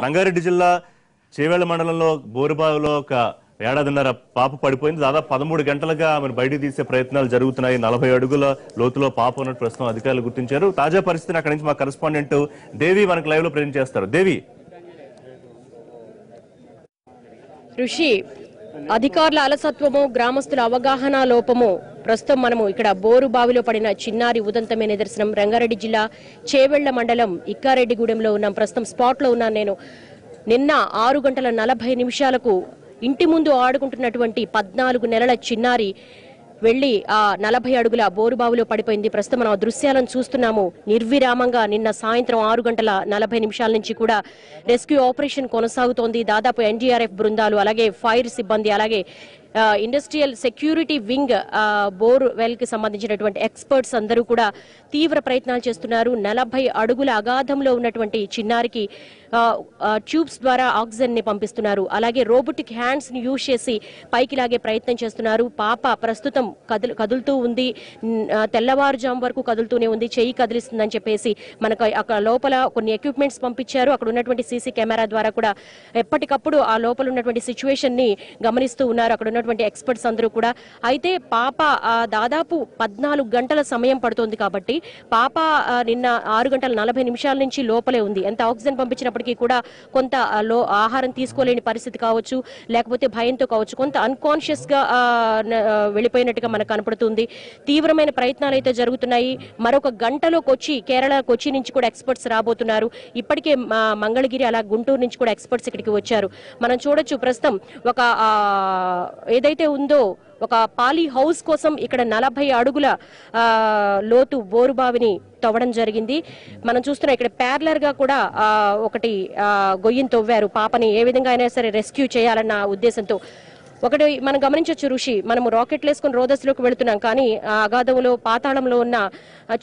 రంగారెడ్డి జిల్లా చేవెళ్ల మండలంలో బోరుబావిలో ఒక ఏడాదిన్నర పాప పడిపోయింది. దాదాపు 13 గంటలుగా ఆమెను బయటకు తీసే ప్రయత్నాలు జరుగుతున్నాయి. 40 అడుగుల లోతులో పాప ఉన్నట్టు ప్రస్తుతం అధికారులు గుర్తించారు. తాజా పరిస్థితిని అక్కడి నుంచి మా కరెస్పాండెంట్ దేవి మనకు లైవ్ లో ప్రజెంట్ చేస్తారు. దేవి, ఋషి, అధికారుల అలసత్వము, గ్రామస్తుల అవగాహన లోపము ప్రస్తుతం మనము ఇక్కడ బోరు బావిలో పడిన చిన్నారి ఉదంతమే నిదర్శనం. రంగారెడ్డి జిల్లా చేవెళ్ల మండలం ఇక్కారెడ్డిగూడెంలో ఉన్నాం. ప్రస్తుతం స్పాట్ లో ఉన్నాను నేను. నిన్న 6:40 ఇంటి ముందు ఆడుకుంటున్నటువంటి 14 నెలల చిన్నారి వెళ్లి ఆ 40 అడుగుల బోరుబావిలో పడిపోయింది. ప్రస్తుతం మనం ఆ దృశ్యాలను చూస్తున్నాము. నిర్విరామంగా నిన్న సాయంత్రం 6:40 నుంచి కూడా రెస్క్యూ ఆపరేషన్ కొనసాగుతోంది. దాదాపు ఎన్డీఆర్ఎఫ్ బృందాలు, అలాగే ఫైర్ సిబ్బంది, అలాగే industrial security wing, bore well కి సంబంధించినటువంటి ఎక్స్పర్ట్స్ అందరూ కూడా తీవ్ర ప్రయత్నాలు చేస్తున్నారు. 40 అడుగుల అగాధంలో ఉన్నటువంటి చిన్నారికి ట్యూబ్స్ ద్వారా ఆక్సిజన్ ని పంపిస్తున్నారు. అలాగే రోబోటిక్ హ్యాండ్స్ ని యూజ్ చేసి పైకి లాగే ప్రయత్నం చేస్తున్నారు. పాప ప్రస్తుతం కదులుతూ ఉంది. తెల్లవారుజాము వరకు కదులుతూనే ఉంది. చెయ్యి కదిలిస్తుందని చెప్పేసి మనకు అక్కడ లోపల కొన్ని ఎక్విప్మెంట్స్ పంపించారు. అక్కడ ఉన్నటువంటి సీసీ కెమెరా ద్వారా కూడా ఎప్పటికప్పుడు ఆ లోపల ఉన్నటువంటి సిచ్యువేషన్ ని గమనిస్తూ ఉన్నారు అక్కడ ఉన్నటువంటి ఎక్స్పర్ట్స్ అందరూ కూడా. అయితే పాప దాదాపు 14 గంటల సమయం పడుతోంది కాబట్టి పాప నిన్న 6:40 నుంచి లోపలే ఉంది. ఎంత ఆక్సిజన్ పంపించినప్పటికీ కూడా కొంత ఆహారం తీసుకోలేని పరిస్థితి కావచ్చు, లేకపోతే భయంతో కావచ్చు, కొంత అన్కాన్షియస్ గా వెళ్ళిపోయినట్టుగా మనకు కనపడుతుంది. తీవ్రమైన ప్రయత్నాలు అయితే జరుగుతున్నాయి. మరొక గంటలో కొచ్చి నుంచి కూడా ఎక్స్పర్ట్స్ రాబోతున్నారు. ఇప్పటికే మంగళగిరి, అలా గుంటూరు నుంచి కూడా ఎక్స్పర్ట్స్ ఇక్కడికి వచ్చారు. మనం చూడొచ్చు ప్రస్తుతం ఒక ఏదైతే ఉందో ఒక పాలీ హౌస్ కోసం ఇక్కడ 40 అడుగుల లోతు బోరుబావిని తవ్వడం జరిగింది. మనం చూస్తున్నాం ఇక్కడ ప్యారలర్ గా కూడా ఒకటి గొయ్యిని తవ్వారు. పాపని ఏ విధంగా అయినా సరే రెస్క్యూ చేయాలన్న ఉద్దేశంతో. ఒకటి మనం గమనించవచ్చు ఋషి, మనము రాకెట్లు వేసుకుని రోదస్లోకి వెళుతున్నాం, కానీ అగాధంలో, పాతాళంలో ఉన్న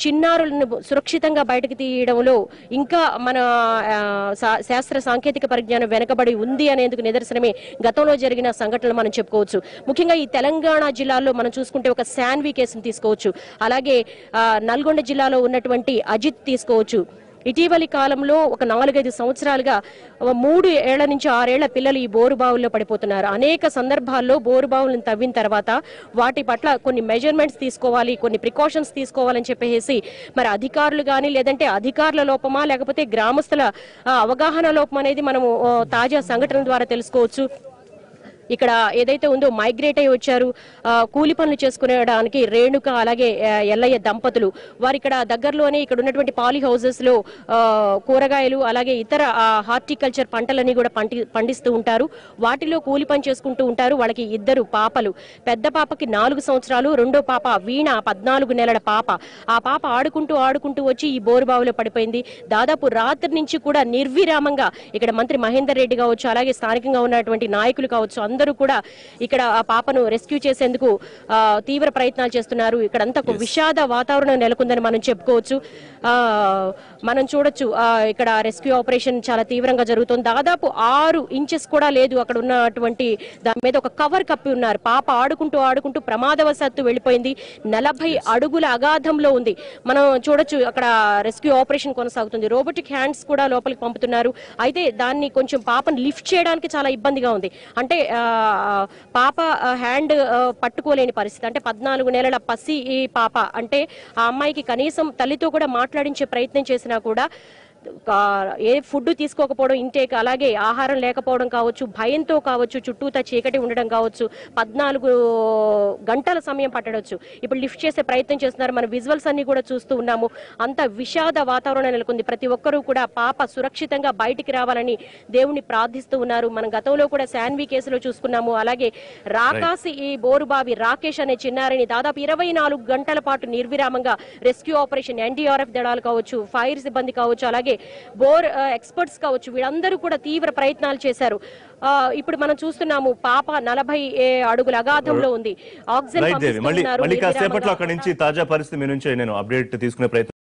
చిన్నారులను సురక్షితంగా బయటకు తీయడంలో ఇంకా మన శాస్త్ర సాంకేతిక పరిజ్ఞానం వెనకబడి ఉంది అనేందుకు నిదర్శనమే గతంలో జరిగిన సంఘటనలు మనం చెప్పుకోవచ్చు. ముఖ్యంగా ఈ తెలంగాణ జిల్లాలో మనం చూసుకుంటే ఒక శాన్వి కేసును తీసుకోవచ్చు, అలాగే నల్గొండ జిల్లాలో ఉన్నటువంటి అజిత్ తీసుకోవచ్చు. ఇటీవలి కాలంలో ఒక 4-5 సంవత్సరాలుగా 3 ఏళ్ల నుంచి 6 ఏళ్ల పిల్లలు ఈ బోరుబావుల్లో పడిపోతున్నారు. అనేక సందర్భాల్లో బోరుబావులను తవ్విన తర్వాత వాటి పట్ల కొన్ని మెజర్మెంట్స్ తీసుకోవాలి, కొన్ని ప్రికాషన్స్ తీసుకోవాలని చెప్పేసి మరి అధికారులు కానీ, లేదంటే అధికారుల లోపమా, లేకపోతే గ్రామస్తుల అవగాహన లోపం అనేది మనము తాజా సంఘటన ద్వారా తెలుసుకోవచ్చు. ఇక్కడ ఏదైతే ఉందో మైగ్రేట్ అయి వచ్చారు కూలి పనులు చేసుకునేడానికి రేణుక, అలాగే ఎల్లయ్య దంపతులు. వారు ఇక్కడ దగ్గరలోనే ఇక్కడ ఉన్నటువంటి పాలీ హౌసెస్ లో కూరగాయలు, అలాగే ఇతర హార్టికల్చర్ పంటలన్నీ కూడా పండిస్తూ ఉంటారు. వాటిలో కూలి పని చేసుకుంటూ ఉంటారు. వాళ్ళకి 2 పాపలు. పెద్ద పాపకి 4 సంవత్సరాలు, రెండో పాప వీణ 14 నెలల పాప. ఆ పాప ఆడుకుంటూ వచ్చి ఈ బోరుబావిలో పడిపోయింది. దాదాపు రాత్రి నుంచి కూడా నిర్విరామంగా ఇక్కడ మంత్రి మహేందర్ రెడ్డి కావచ్చు, అలాగే స్థానికంగా ఉన్నటువంటి నాయకులు కావచ్చు, అందరూ కూడా ఇక్కడ ఆ పాపను రెస్క్యూ చేసేందుకు తీవ్ర ప్రయత్నాలు చేస్తున్నారు. ఇక్కడంతా ఒక విషాద వాతావరణం నెలకొందని మనం చెప్పుకోవచ్చు. మనం చూడొచ్చు ఇక్కడ రెస్క్యూ ఆపరేషన్ చాలా తీవ్రంగా జరుగుతుంది. దాదాపు 6 ఇంచెస్ కూడా లేదు అక్కడ ఉన్నటువంటి దాని మీద ఒక కవర్ కప్పి ఉన్నారు. పాప ఆడుకుంటూ ప్రమాదవశాత్తు వెళ్ళిపోయింది. 40 అడుగుల అగాధంలో ఉంది. మనం చూడొచ్చు అక్కడ రెస్క్యూ ఆపరేషన్ కొనసాగుతుంది. రోబోటిక్ హ్యాండ్స్ కూడా లోపలికి పంపుతున్నారు. అయితే దాన్ని కొంచెం పాపను లిఫ్ట్ చేయడానికి చాలా ఇబ్బందిగా ఉంది. అంటే పాప హ్యాండ్ పట్టుకోలేని పరిస్థితి. అంటే 14 నెలల పసి పాప. అంటే ఆ అమ్మాయికి కనీసం తల్లితో కూడా మాట్లాడించే ప్రయత్నం చేసినా కూడా ఏ ఫుడ్ తీసుకోకపోవడం, ఇంటేక్, అలాగే ఆహారం లేకపోవడం కావచ్చు, భయంతో కావచ్చు, చుట్టూతా చీకటి ఉండడం కావచ్చు, 14 గంటల సమయం పట్టడవచ్చు. ఇప్పుడు లిఫ్ట్ చేసే ప్రయత్నం చేస్తున్నారు. మన విజువల్స్ అన్ని కూడా చూస్తూ ఉన్నాము. అంత విషాద వాతావరణం నెలకొంది. ప్రతి ఒక్కరూ కూడా పాప సురక్షితంగా బయటికి రావాలని దేవుణ్ణి ప్రార్థిస్తూ ఉన్నారు. మనం గతంలో కూడా శాన్వి కేసులో చూసుకున్నాము. అలాగే రాకాసి ఈ బోరుబావి రాకేష్ అనే చిన్నారిని దాదాపు 24 గంటల పాటు నిర్విరామంగా రెస్క్యూ ఆపరేషన్ ఎన్డీఆర్ఎఫ్ దళాలు కావచ్చు, ఫైర్ సిబ్బంది కావచ్చు, అలాగే బోర్ ఎక్స్పర్ట్స్ కావచ్చు, వీళ్ళందరూ కూడా తీవ్ర ప్రయత్నాలు చేశారు. ఇప్పుడు మనం చూస్తున్నాము పాప 40 అడుగుల అగాధంలో ఉంది. ఆక్సిజన్ మళ్ళీ కాసేపట్లో అక్కడి నుంచి తాజా పరిస్థితి మీ నుంచి నేను అప్డేట్ తీసుకునే ప్రయత్నం